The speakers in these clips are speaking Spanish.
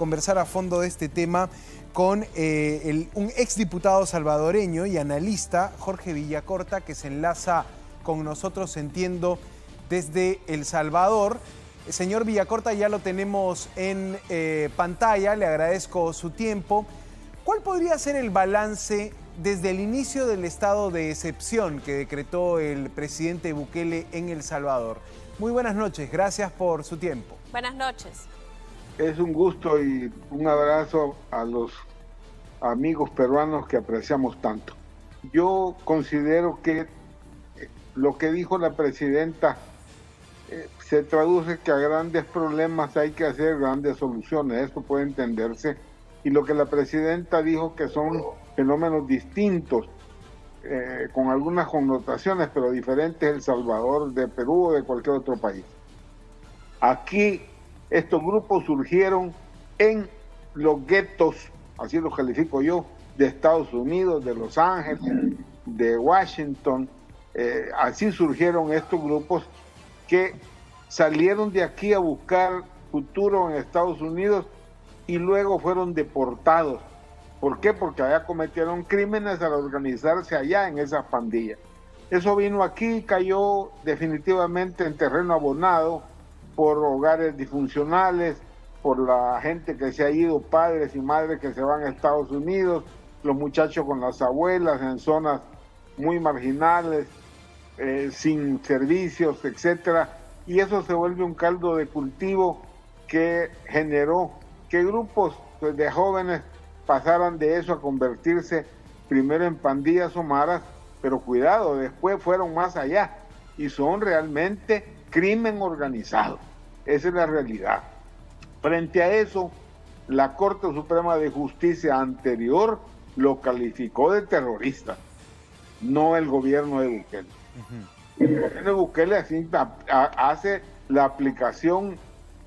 conversar a fondo de este tema con un exdiputado salvadoreño y analista, Jorge Villacorta, que se enlaza con nosotros, entiendo, desde El Salvador. Señor Villacorta, ya lo tenemos en pantalla, le agradezco su tiempo. ¿Cuál podría ser el balance desde el inicio del estado de excepción que decretó el presidente Bukele en El Salvador? Muy buenas noches, gracias por su tiempo. Buenas noches. Es un gusto y un abrazo a los amigos peruanos que apreciamos tanto. Yo considero que lo que dijo la presidenta se traduce que a grandes problemas hay que hacer grandes soluciones, esto puede entenderse, y lo que la presidenta dijo que son fenómenos distintos, con algunas connotaciones, pero diferentes El Salvador, de Perú o de cualquier otro país. Aquí estos grupos surgieron en los guetos, así los califico yo, de Estados Unidos, de Los Ángeles, de Washington. Así surgieron estos grupos que salieron de aquí a buscar futuro en Estados Unidos y luego fueron deportados. ¿Por qué? Porque allá cometieron crímenes al organizarse allá en esas pandillas. Eso vino aquí y cayó definitivamente en terreno abonado por hogares disfuncionales, por la gente que se ha ido, padres y madres que se van a Estados Unidos, los muchachos con las abuelas en zonas muy marginales, sin servicios, etcétera, y eso se vuelve un caldo de cultivo que generó que grupos de jóvenes pasaran de eso a convertirse primero en pandillas o maras, pero cuidado, después fueron más allá y son realmente crimen organizado. Esa es la realidad. Frente a eso, la Corte Suprema de Justicia anterior lo calificó de terrorista, no el gobierno de Bukele. El gobierno de Bukele así hace la aplicación,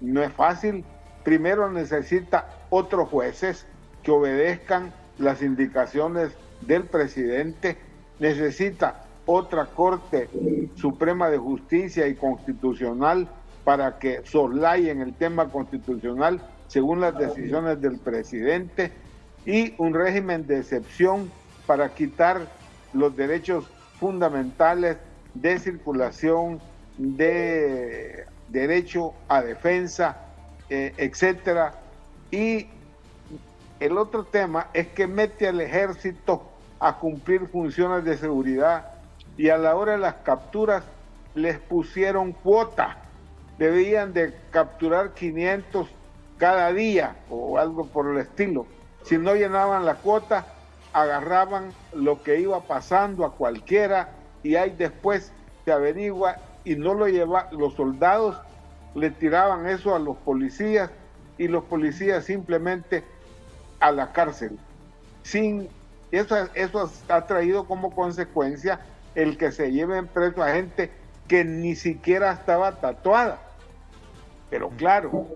no es fácil. Primero necesita otros jueces que obedezcan las indicaciones del presidente, necesita otra Corte Suprema de Justicia y Constitucional para que soslayen el tema constitucional según las decisiones del presidente, y un régimen de excepción para quitar los derechos fundamentales de circulación, de derecho a defensa, etcétera. Y el otro tema es que mete al ejército a cumplir funciones de seguridad, y a la hora de las capturas les pusieron cuota. Debían de capturar 500 cada día o algo por el estilo. Si no llenaban la cuota, agarraban lo que iba pasando a cualquiera, y ahí después se averigua y no lo lleva. Los soldados le tiraban eso a los policías y los policías simplemente a la cárcel. Eso ha traído como consecuencia el que se lleven preso a gente que ni siquiera estaba tatuada. Pero claro,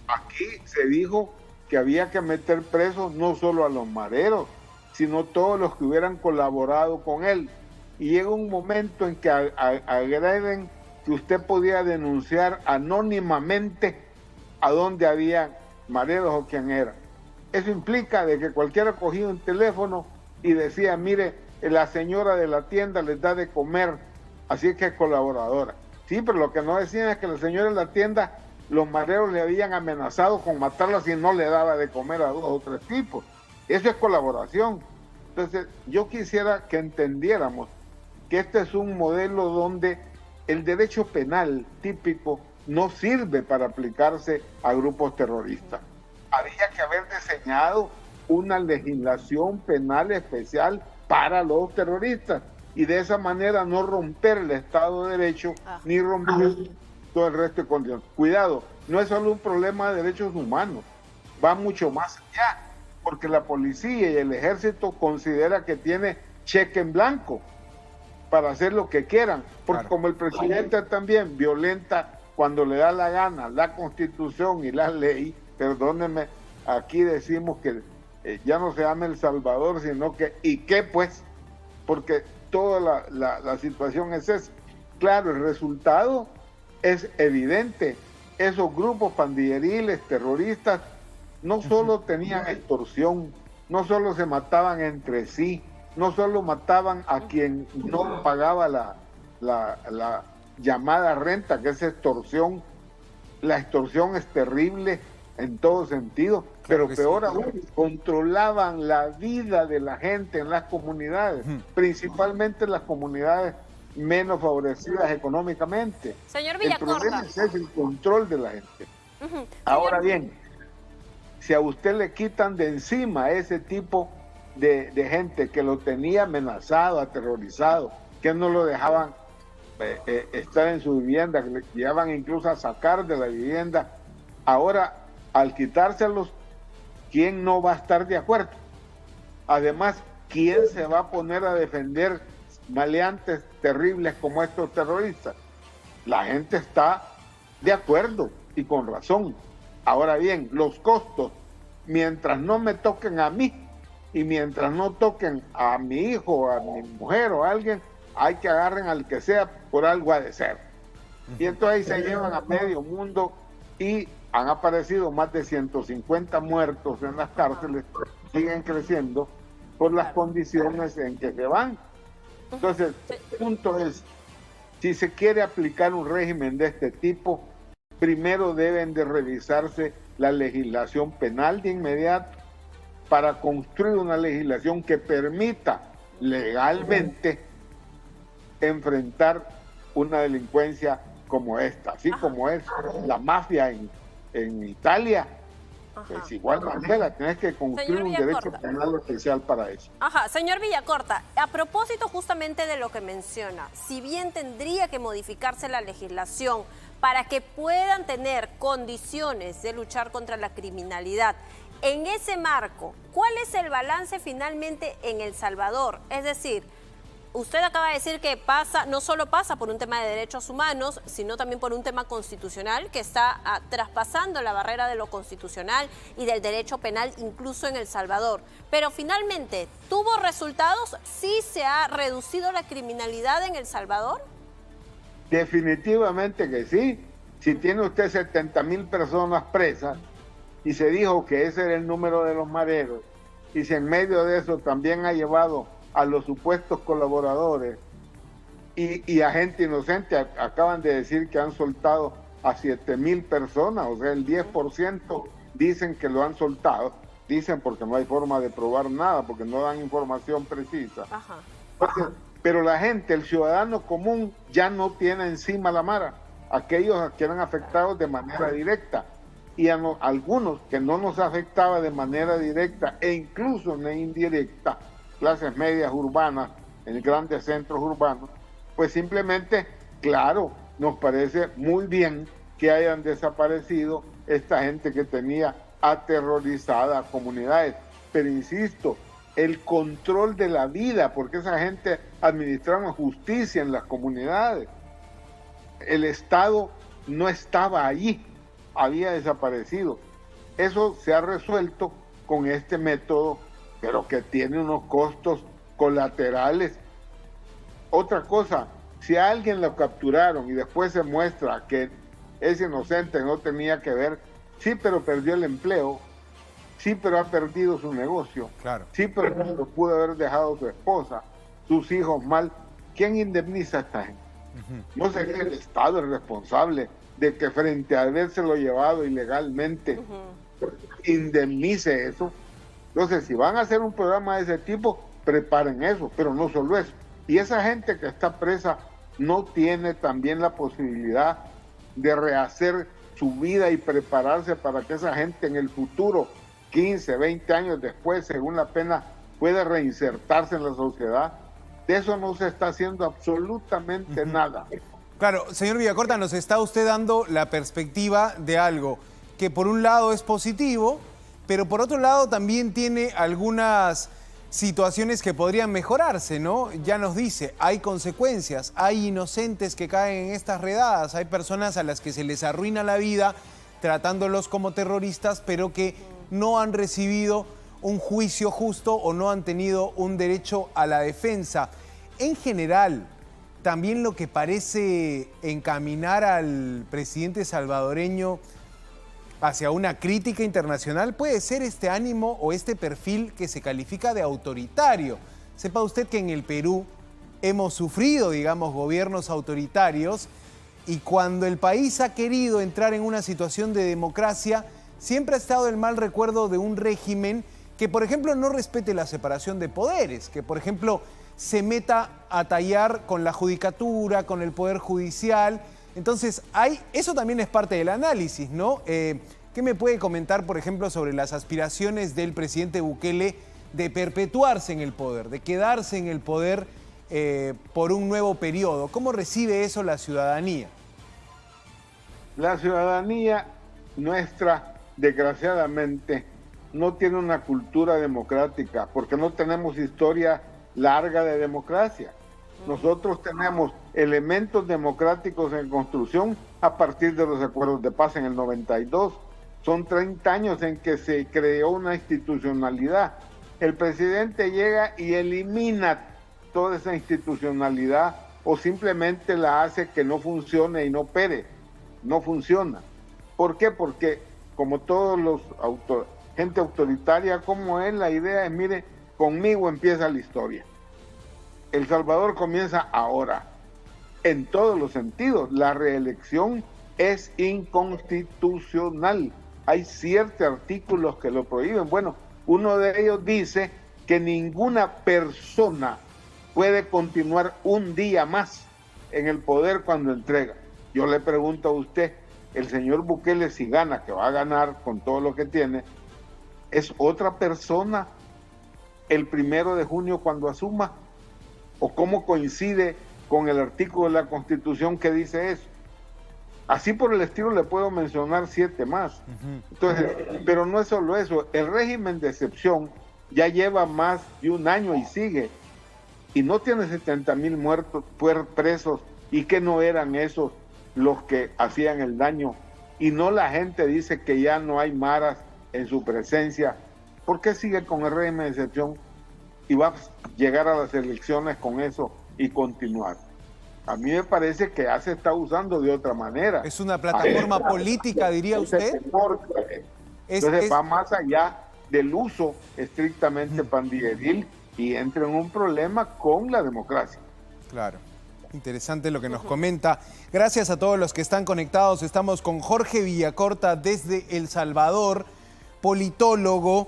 aquí se dijo que había que meter presos no solo a los mareros, sino todos los que hubieran colaborado con él. Y llega un momento en que agreden que usted podía denunciar anónimamente a dónde había mareros o quién era. Eso implica de que cualquiera cogía un teléfono y decía, mire, la señora de la tienda les da de comer, así que es colaboradora. Sí, pero lo que no decían es que la señora de la tienda, los mareros le habían amenazado con matarla si no le daba de comer a 2 o 3 tipos. Eso es colaboración. Entonces, yo quisiera que entendiéramos que este es un modelo donde el derecho penal típico no sirve para aplicarse a grupos terroristas. Habría que haber diseñado una legislación penal especial para los terroristas y de esa manera no romper el Estado de Derecho ni romper todo el resto de condiciones. Cuidado, no es solo un problema de derechos humanos, va mucho más allá, porque la policía y el ejército considera que tiene cheque en blanco para hacer lo que quieran, porque claro, como el presidente también violenta cuando le da la gana la Constitución y la ley, perdónenme, aquí decimos que ya no se llama El Salvador, sino que ¿y qué pues? Porque toda la situación es esa. Claro, el resultado es evidente. Esos grupos pandilleriles, terroristas, no solo tenían extorsión, no solo se mataban entre sí, no solo mataban a quien no pagaba la llamada renta, que es extorsión. La extorsión es terrible en todo sentido, pero peor aún, controlaban la vida de la gente en las comunidades, principalmente en las comunidades menos favorecidas económicamente. Señor Villacorta. El problema es el control de la gente. Ahora bien, si a usted le quitan de encima a ese tipo de gente que lo tenía amenazado, aterrorizado, que no lo dejaban estar en su vivienda, que le llevaban incluso a sacar de la vivienda, ahora al quitárselos, ¿quién no va a estar de acuerdo? Además, ¿quién se va a poner a defender maleantes terribles como estos terroristas? La gente está de acuerdo y con razón. Ahora bien, los costos, mientras no me toquen a mí y mientras no toquen a mi hijo, a mi mujer o a alguien, hay que agarren al que sea, por algo ha de ser. Y entonces ahí se llevan a medio mundo y han aparecido más de 150 muertos en las cárceles, siguen creciendo por las condiciones en que se van. Entonces, el punto es, si se quiere aplicar un régimen de este tipo, primero deben de revisarse la legislación penal de inmediato para construir una legislación que permita legalmente enfrentar una delincuencia como esta, así como es la mafia en Italia. Pues igual manera, tienes que construir un derecho penal especial para eso. Señor Villacorta, a propósito justamente de lo que menciona, si bien tendría que modificarse la legislación para que puedan tener condiciones de luchar contra la criminalidad, en ese marco, ¿cuál es el balance finalmente en El Salvador? Es decir, usted acaba de decir que no solo pasa por un tema de derechos humanos, sino también por un tema constitucional que está traspasando la barrera de lo constitucional y del derecho penal incluso en El Salvador. Pero finalmente, ¿tuvo resultados? ¿Sí se ha reducido la criminalidad en El Salvador? Definitivamente que sí. Si tiene usted 70,000 personas presas y se dijo que ese era el número de los mareros, y si en medio de eso también ha llevado a los supuestos colaboradores y a gente inocente, acaban de decir que han soltado a 7,000 personas, o sea, el 10% dicen que lo han soltado, dicen porque no hay forma de probar nada, porque no dan información precisa. Pero la gente, el ciudadano común, ya no tiene encima la mara, aquellos que eran afectados de manera directa, y algunos que no nos afectaba de manera directa e incluso indirecta, clases medias urbanas, en grandes centros urbanos, pues simplemente, claro, nos parece muy bien que hayan desaparecido esta gente que tenía aterrorizada a comunidades. Pero insisto, el control de la vida, porque esa gente administraba justicia en las comunidades. El Estado no estaba allí, había desaparecido. Eso se ha resuelto con este método, pero que tiene unos costos colaterales. Otra cosa, si a alguien lo capturaron y después se muestra que es inocente, no tenía que ver, sí, pero perdió el empleo, sí, pero ha perdido su negocio, sí, pero no pudo haber dejado su esposa, sus hijos mal, ¿quién indemniza a esta gente? No sería el Estado el responsable de que frente a habérselo llevado ilegalmente indemnice eso. Entonces, si van a hacer un programa de ese tipo, preparen eso, pero no solo eso. Y esa gente que está presa no tiene también la posibilidad de rehacer su vida y prepararse para que esa gente en el futuro, 15, 20 años después, según la pena, pueda reinsertarse en la sociedad. De eso no se está haciendo absolutamente nada. Claro, señor Villacorta, nos está usted dando la perspectiva de algo que por un lado es positivo, pero por otro lado también tiene algunas situaciones que podrían mejorarse, ¿no? Ya nos dice, hay consecuencias, hay inocentes que caen en estas redadas, hay personas a las que se les arruina la vida tratándolos como terroristas, pero que no han recibido un juicio justo o no han tenido un derecho a la defensa. En general, también lo que parece encaminar al presidente salvadoreño hacia una crítica internacional puede ser este ánimo o este perfil que se califica de autoritario. Sepa usted que en el Perú hemos sufrido, digamos, gobiernos autoritarios, y cuando el país ha querido entrar en una situación de democracia, siempre ha estado el mal recuerdo de un régimen que, por ejemplo, no respete la separación de poderes, que, por ejemplo, se meta a tallar con la judicatura, con el poder judicial. Entonces, eso también es parte del análisis, ¿no? ¿Qué me puede comentar, por ejemplo, sobre las aspiraciones del presidente Bukele de perpetuarse en el poder, de quedarse en el poder por un nuevo periodo? ¿Cómo recibe eso la ciudadanía? La ciudadanía nuestra, desgraciadamente, no tiene una cultura democrática, porque no tenemos historia larga de democracia. Nosotros tenemos elementos democráticos en construcción a partir de los acuerdos de paz en el 92. Son 30 años en que se creó una institucionalidad. El presidente llega y elimina toda esa institucionalidad o simplemente la hace que no funcione y no opere. No funciona. ¿Por qué? Porque como todos los gente autoritaria como él, la idea es, mire, conmigo empieza la historia. El Salvador comienza ahora, en todos los sentidos. La reelección es inconstitucional. Hay ciertos artículos que lo prohíben. Bueno, uno de ellos dice que ninguna persona puede continuar un día más en el poder cuando entrega. Yo le pregunto a usted, el señor Bukele, si gana, que va a ganar con todo lo que tiene, ¿es otra persona el 1 de junio cuando asuma? ¿O cómo coincide con el artículo de la Constitución que dice eso? Así por el estilo le puedo mencionar 7 más. Entonces, pero no es solo eso, el régimen de excepción ya lleva más de un año y sigue, y no tiene 70,000 muertos, presos, y que no eran esos los que hacían el daño, y no la gente dice que ya no hay maras en su presencia. ¿Por qué sigue con el régimen de excepción y va a llegar a las elecciones con eso y continuar? A mí me parece que ya se está usando de otra manera. ¿Es una plataforma política, diría usted? Entonces va más allá del uso estrictamente pandilleril y entra en un problema con la democracia. Claro. Interesante lo que nos comenta. Gracias a todos los que están conectados. Estamos con Jorge Villacorta desde El Salvador, politólogo,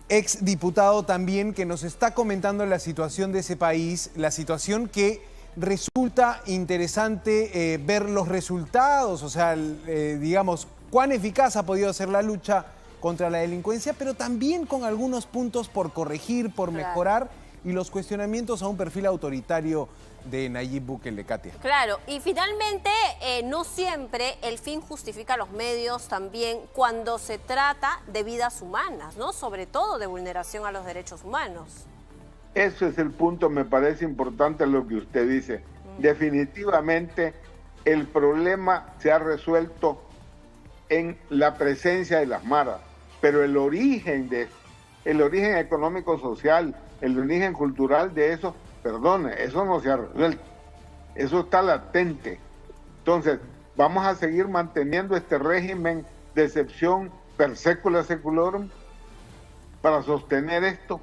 exdiputado también, que nos está comentando la situación de ese país, la situación que resulta interesante ver los resultados, o sea, digamos, cuán eficaz ha podido ser la lucha contra la delincuencia, pero también con algunos puntos por corregir, por mejorar, y los cuestionamientos a un perfil autoritario de Nayib Bukele, Katia. Claro, y finalmente no siempre el fin justifica los medios también cuando se trata de vidas humanas, ¿no? Sobre todo de vulneración a los derechos humanos. Eso es el punto, me parece importante lo que usted dice. Definitivamente el problema se ha resuelto en la presencia de las maras, pero el origen económico-social, el origen cultural de eso, perdone, eso no se ha resuelto, eso está latente. Entonces, vamos a seguir manteniendo este régimen de excepción per secula seculorum para sostener esto.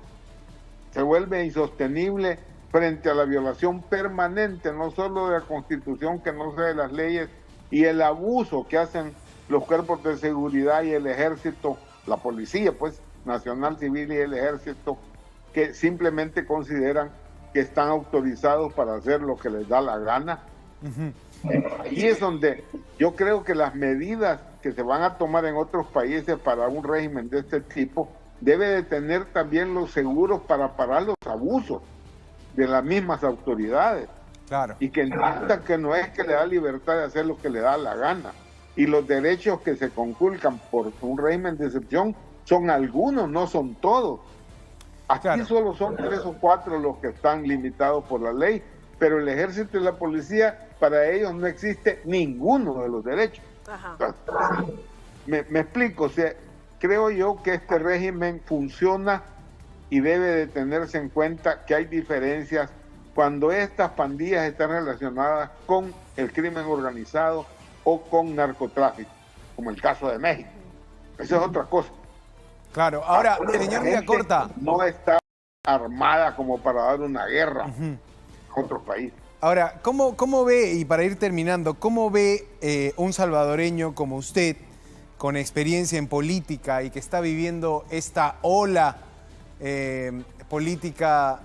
Se vuelve insostenible frente a la violación permanente, no solo de la Constitución, que no sea de las leyes, y el abuso que hacen los cuerpos de seguridad y el ejército, la policía, pues, nacional, civil y el ejército, que simplemente consideran que están autorizados para hacer lo que les da la gana. Ahí es donde yo creo que las medidas que se van a tomar en otros países para un régimen de este tipo debe de tener también los seguros para parar los abusos de las mismas autoridades. Claro. Y que entiendan que no es que le da libertad de hacer lo que le da la gana. Y los derechos que se conculcan por un régimen de excepción son algunos, no son todos. Aquí claro, solo son 3 o 4 los que están limitados por la ley, pero el ejército y la policía, para ellos no existe ninguno de los derechos. Ajá. Me explico, o sea, creo yo que este régimen funciona y debe de tenerse en cuenta que hay diferencias cuando estas pandillas están relacionadas con el crimen organizado o con narcotráfico, como el caso de México. Esa es otra cosa. Claro, ahora, La señor gente Villacorta. no está armada como para dar una guerra a otro país. Ahora, ¿cómo ve, y para ir terminando, cómo ve un salvadoreño como usted, con experiencia en política y que está viviendo esta ola política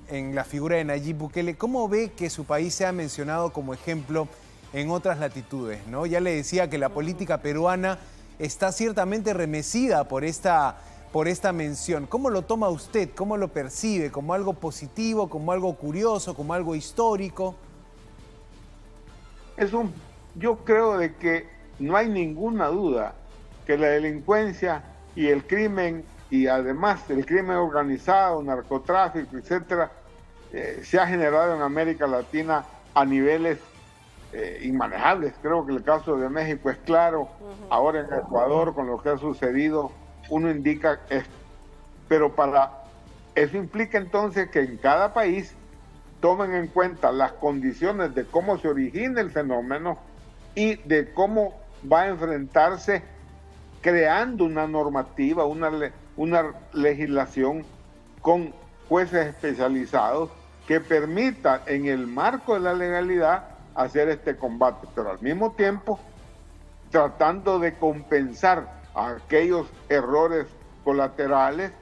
en la figura de Nayib Bukele, cómo ve que su país sea mencionado como ejemplo en otras latitudes, ¿no? Ya le decía que la política peruana está ciertamente remecida por esta mención. ¿Cómo lo toma usted? ¿Cómo lo percibe? ¿Como algo positivo, como algo curioso, como algo histórico? Yo creo de que no hay ninguna duda que la delincuencia y el crimen, y además el crimen organizado, narcotráfico, etcétera, se ha generado en América Latina a niveles inmanejables. Creo que el caso de México es claro. Ahora en Ecuador, con lo que ha sucedido, uno indica esto. Pero eso implica entonces que en cada país tomen en cuenta las condiciones de cómo se origina el fenómeno y de cómo va a enfrentarse, creando una normativa, una legislación con jueces especializados que permita en el marco de la legalidad hacer este combate, pero al mismo tiempo tratando de compensar aquellos errores colaterales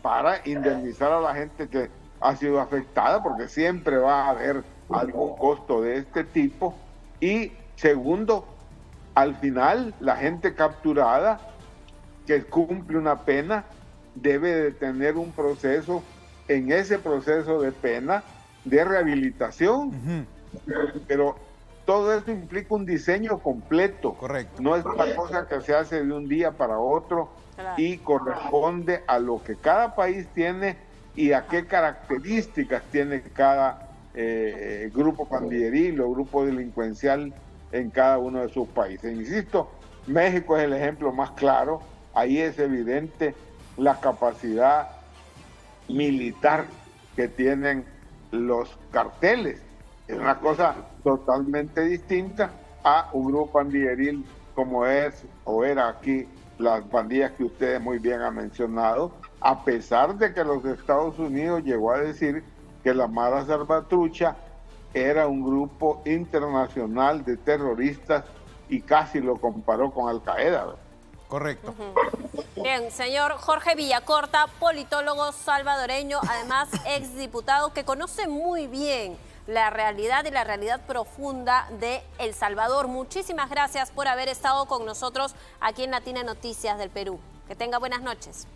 para indemnizar a la gente que ha sido afectada, porque siempre va a haber algún costo de este tipo. Y segundo, al final la gente capturada que cumple una pena debe de tener un proceso, en ese proceso de pena, de rehabilitación. Pero todo esto implica un diseño completo. Correcto. No es una cosa que se hace de un día para otro. Claro. Y corresponde a lo que cada país tiene y a qué características tiene cada grupo pandilleril o grupo delincuencial en cada uno de sus países. Insisto, México es el ejemplo más claro. Ahí es evidente la capacidad militar que tienen los carteles. Es una cosa totalmente distinta a un grupo pandilleril como es o era aquí las pandillas que ustedes muy bien han mencionado, a pesar de que los Estados Unidos llegó a decir que la Mara Salvatrucha era un grupo internacional de terroristas y casi lo comparó con Al Qaeda. Correcto. Bien, señor Jorge Villacorta, politólogo salvadoreño, además exdiputado que conoce muy bien la realidad y la realidad profunda de El Salvador. Muchísimas gracias por haber estado con nosotros aquí en Latina Noticias del Perú. Que tenga buenas noches.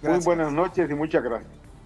Gracias. Muy buenas noches y muchas gracias.